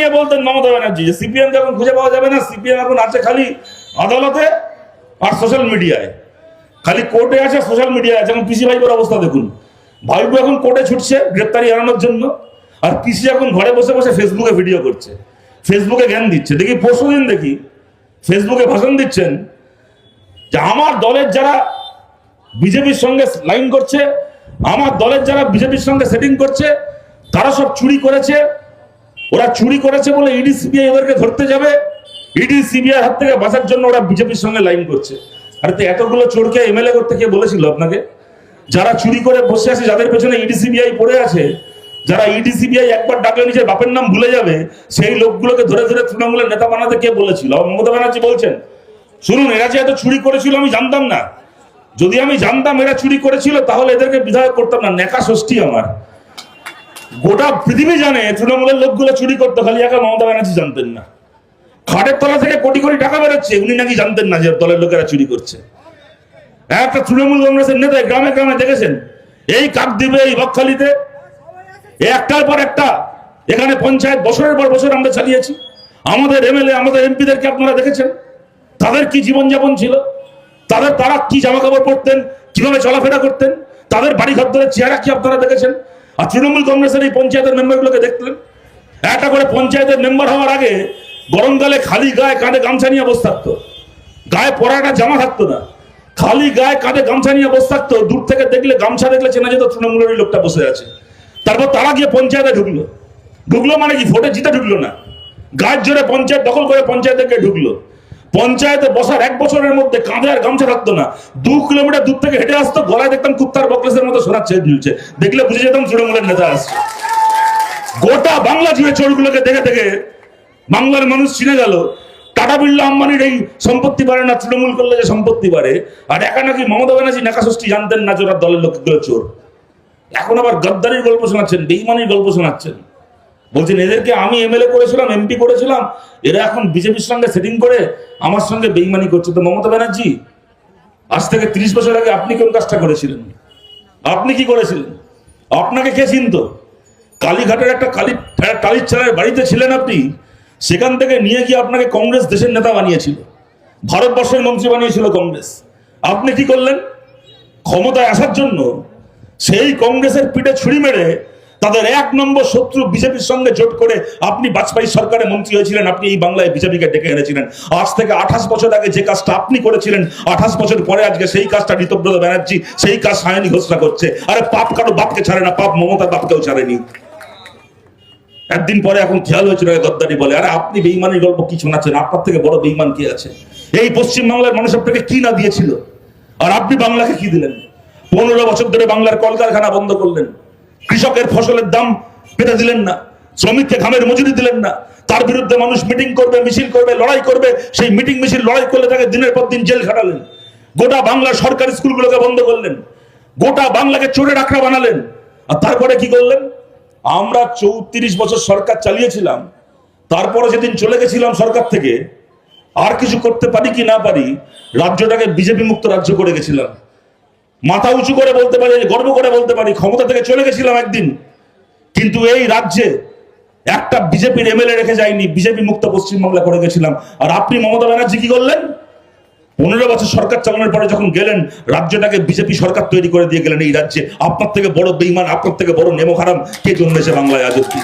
নিয়ে বলতেন মমতা ব্যানার্জি যে সিপিএম কে এখন খুঁজে পাওয়া যাবে না, সিপিএম এখন আছে খালি আদালতে আর সোশ্যাল মিডিয়ায়, খালি কোর্টে আছে সোশ্যাল মিডিয়ায় আছে। এখন পিসি ভাইপোর অবস্থা দেখুন, ভাইপো এখন কোর্টে ছুটছে গ্রেপ্তারি এড়ানোর জন্য, আর পিসি এখন ঘরে বসে বসে ফেসবুকে ভিডিও করছে, ফেসবুকে জ্ঞান দিচ্ছে। দেখি পরশুদিন দেখি ফেসবুকে ভাষণ দিচ্ছেন যে আমার দলের যারা বিজেপির সঙ্গে লাইন করছে, আমার দলের যারা বিজেপির সঙ্গে সেটিং করছে, তারা সব চুরি করেছে, ওরা চুরি করেছে বলে ইডি সিবিআই ওদেরকে ধরতে যাবে, ইডি সিবিআই হাত থেকে বাঁচার জন্য ওরা বিজেপির সঙ্গে লাইন করছে। আরে তো এতগুলো চোরকে এমএলএ করতে কে বলেছিল আপনাকে? যারা চুরি করে বসে আছে, যাদের পেছনে ইডি সিবিআই পড়ে আছে, যারা ইডি সিবিআই একবার ডাকলে নিজের বাপের নাম ভুলে যাবে, সেই লোকগুলোকে ধরে ধরে তৃণমূলের নেতা বানাতে কে বলেছিল? মমতা ব্যানার্জি বলছেন শুনুন, এরা যে এত চুরি করেছিল আমি জানতাম না, যদি আমি জানতাম এরা চুরি করেছিল তাহলে এদেরকে বিধায়ক করতাম না। নেকা ষষ্ঠী আমার, গোটা পৃথিবী জানে তৃণমূলের লোকগুলো চুরি করতে, খালি একা মমতা ব্যানার্জি জানতেন না। খাটের তলা থেকে কোটি কোটি টাকা বেরোচ্ছে, উনি নাকি জানতেন না যে দলের লোকেরা চুরি করছে। একটা তৃণমূল কংগ্রেসের নেতা গ্রামে গ্রামে দেখেছেন, এই কাকদ্বীপে, এই বকখালিতে একটার পর একটা এখানে পঞ্চায়েত বছরের পর বছর আমরা চালিয়েছি। আমাদের এমএলএ, আমাদের এমপিদেরকে আপনারা দেখেছেন, তাদের কি জীবনযাপন ছিল, তারা কি জামা কাপড় পরতেন, কিভাবে চলাফেরা করতেন, তাদের বাড়ি ঘর ধরে চেহারা কি আপনারা দেখেছেন? আর তৃণমূল কংগ্রেসের এই পঞ্চায়েতের মেম্বারগুলোকে দেখলেন, একটা করে পঞ্চায়েতের মেম্বার হওয়ার আগে গরমকালে খালি গায়ে কাঁধে গামছা নিয়ে বসে থাকতো, গায়ে পরাটা জামা থাকতো না, খালি গায়ে কাঁধে গামছা নিয়ে বসে থাকতো। দূর থেকে দেখলে, গামছা দেখলে চেনা যেত তৃণমূলের ওই লোকটা বসে আছে। তারপর তারা গিয়ে পঞ্চায়েতে ঢুকলো মানে কি ভোটে জিতে ঢুকলো না, গায়ের জোরে পঞ্চায়েত দখল করে পঞ্চায়েতে গিয়ে ঢুকলো। পঞ্চায়েতে বসার 1 বছরের মধ্যে কাঁধে আর গামছা থাকতো না, 2 কিলোমিটার দূর থেকে হেঁটে আসতো, গলায় দেখতাম কুত্তার বকলেসের মতো শোনাচ্ছে ঝুলছে, দেখলে বুঝে যেতাম তৃণমূলের নেতা আসছে। গোটা বাংলা জুড়ে চোরগুলোকে দেখে দেখে বাংলার মানুষ চিনে গেল টাটা বিড়লা আম্বানির এই সম্পত্তি বাড়ে না, তৃণমূল করলে যে সম্পত্তি বাড়ে। আর একা নাকি মমতা ব্যানার্জি নেকা ষষ্ঠী জানতেন না যে ওরা দলের লোকগুলো চোর। এখন আবার গদ্দারির গল্প শোনাচ্ছেন, বেইমানির গল্প শোনাচ্ছেন, বলছেন এদেরকে আমি এমএলএ করেছিলাম, এমপি করেছিলাম, এরা এখন বিজেপির সঙ্গে সেটিং করে আমার সঙ্গে বেইমানি করছে। তো মমতা ব্যানার্জি, আজ থেকে 30 বছর আগে আপনি কোন কাজটা করেছিলেন? আপনি কি করেছিলেন? আপনাকে কে চিনত? কালীঘাটের একটা টালির চালের বাড়িতে ছিলেন আপনি, সেখান থেকে নিয়ে গিয়ে আপনাকে কংগ্রেস দেশের নেতা বানিয়েছিল, ভারতবর্ষের মন্ত্রী বানিয়েছিল কংগ্রেস। আপনি কি করলেন? ক্ষমতায় আসার জন্য সেই কংগ্রেসের পিঠে ছুরি মেরে তাদের 1 নম্বর শত্রু বিজেপির সঙ্গে জোট করে আপনি বাজপেয়ী সরকারে মন্ত্রী হয়েছিলেন, আপনি এই বাংলায় বিজেপিকে ডেকে এনেছিলেন। আজ থেকে 28 বছর আগে যে কাজটা আপনি করেছিলেন, 28 বছর পরে আজকে সেই কাজটা ঋতব্রত ব্যানার্জি, সেই কাজ সায়নী ঘোষণা করছে। আরে পাপ কারো বাপকে ছাড়ে না, পাপ মমতার বাপকেও ছাড়েনি। একদিন পরে এখন খেয়াল হয়েছিল গদ্দারি বলে। আরে আপনি বেইমানির গল্প কি শোনাচ্ছেন? আপনার থেকে বড় বেইমান কে আছে? এই পশ্চিম বাংলার মানুষ আপনাকে কি না দিয়েছিল, আর আপনি বাংলাকে কি দিলেন? 15 বছর ধরে বাংলার কলকারখানা বন্ধ করলেন, কৃষকের ফসলের দাম পেতে দিলেন না, শ্রমিককে ঘামের মজুরি দিলেন না। তার বিরুদ্ধে মানুষ মিটিং করবে, মিছিল করবে, লড়াই করবে, সেই মিটিং মিছিল লড়াই করলে তাকে দিনের পর দিন জেল খাটালেন। গোটা বাংলার সরকারি স্কুলগুলোকে বন্ধ করলেন, গোটা বাংলাকে চোরের আখড়া বানালেন। আর তারপরে কি করলেন? আমরা 34 বছর সরকার চালিয়েছিলাম, তারপরে যেদিন চলে গেছিলাম সরকার থেকে, আর কিছু করতে পারি কি না পারি, রাজ্যটাকে বিজেপি মুক্ত রাজ্য করে গেছিলাম। মাথা উঁচু করে বলতে পারি, গর্ব করে বলতে পারি, ক্ষমতা থেকে চলে গেছিলাম একদিন, কিন্তু এই রাজ্যে একটা বিজেপির এমএলএ রেখে যায়নি, বিজেপি মুক্ত পশ্চিমবাংলা করে গেছিলাম। আর আপনি মমতা ব্যানার্জি কি করলেন? 15 বছর সরকার চালানোর পরে যখন গেলেন, রাজ্যটাকে বিজেপি সরকার তৈরি করে দিয়ে গেলেন এই রাজ্যে। আপনার থেকে বড় বেঈমান, আপনার থেকে বড় নেমো খারাম কে জন্মেছে বাংলায় আজ অব্দি?